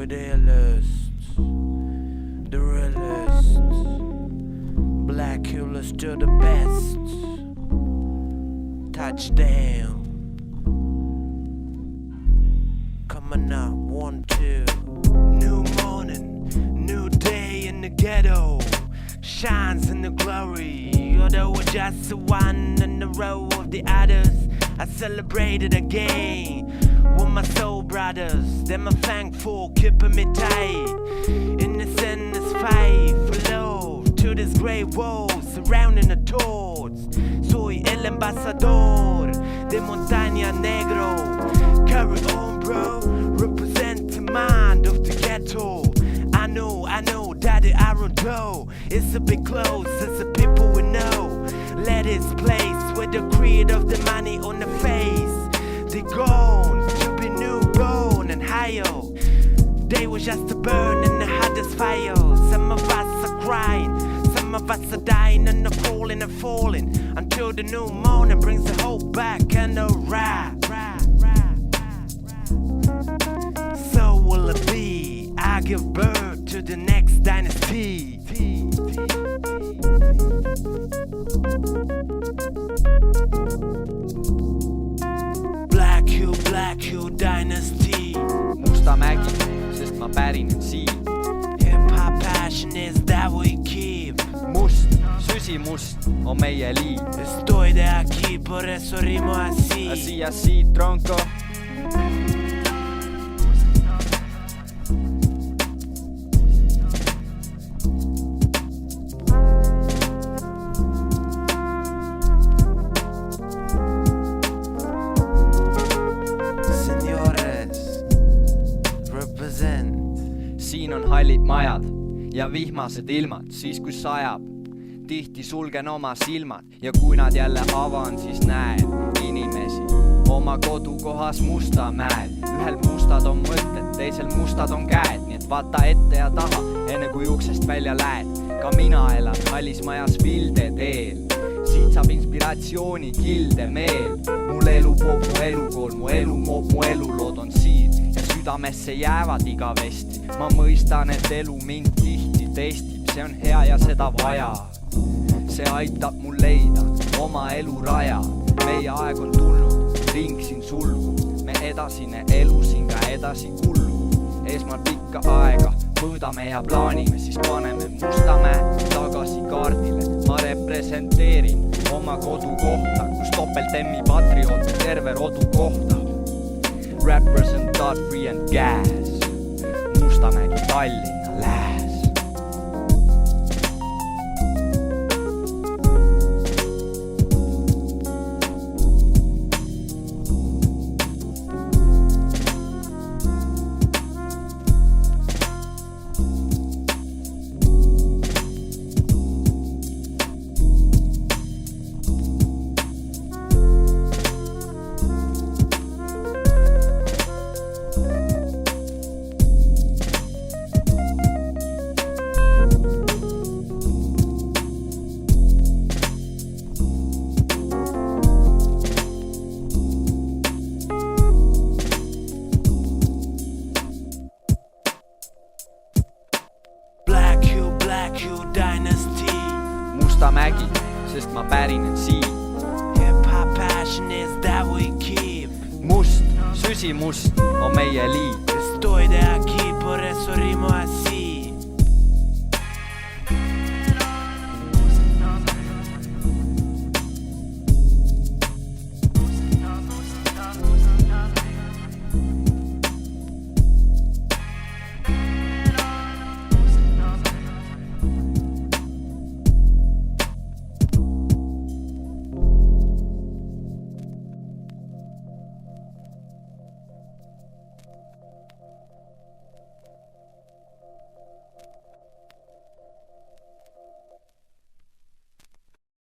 idealist, the realist. Black Hewlett still the best. Touchdown. Coming up, 1, 2. New morning, new day in the ghetto. Shines in the glory. Although we're just one in the row of the others, I celebrated again with my soul brothers. Them are thankful, keeping me tight. Innocent as fight for love to this great wall surrounding the thoughts. Soy el embajador de Montaña Negro. Carry on, bro. Represent the mind of the ghetto. I know that the arrow though it's a bit close. It's the people we know. Let its place with the creed of the money on the face. They gone to be newborn and higher. They were just to burn in the hottest fire. Some of us are crying, some of us are dying and they're crawling and falling until the new morning brings the hope back and the ride. So will it be? I give birth to the next dynasty. Black Hue dynasty. Musta mägi, sest ma pärinen siin. Hip-hop passion is that we keep. Must, süsimust on meie liit. Estoy de aquí, por eso rimo así. Así, tronco. Siin on hallid majad ja vihmased ilmad, siis kui sajab. Tihti sulgen oma silmad ja kui nad jälle avan, siis näen inimesi oma kodukohas Mustamäel. Ühel mustad on mõtted, teisel mustad on käed, nii et vaata ette ja taha, enne kui uksest välja lähed. Ka mina elan hallis majas Vilde teel, siit saab inspiratsiooni kilde meel. Mul elu poob mu elukool, mu elu moob mu elulood on siin ja südamesse jäävad igavesti. Ma mõistan, et elu mind tihti testib, see on hea ja seda vaja. See aitab mul leida oma eluraja. Meie aeg on tulnud, ring siin sulgub. Me edasine elu siin ka edasi kullub. Eesmaal pikka aega mõõdame ja plaanime, siis paneme Mustamäe tagasi kaardile. Ma representeerin oma kodukohta, kus topelt-emmi patrioot terve rodu kohta. Represent Godfrey and Gas, Mustamägi Tallinna lääs. Dynasty. Mustamägi, sest ma pärinen siin. Hip-hop passion is that we keep. Must, süsimust on meie liit. Estoy de aquí,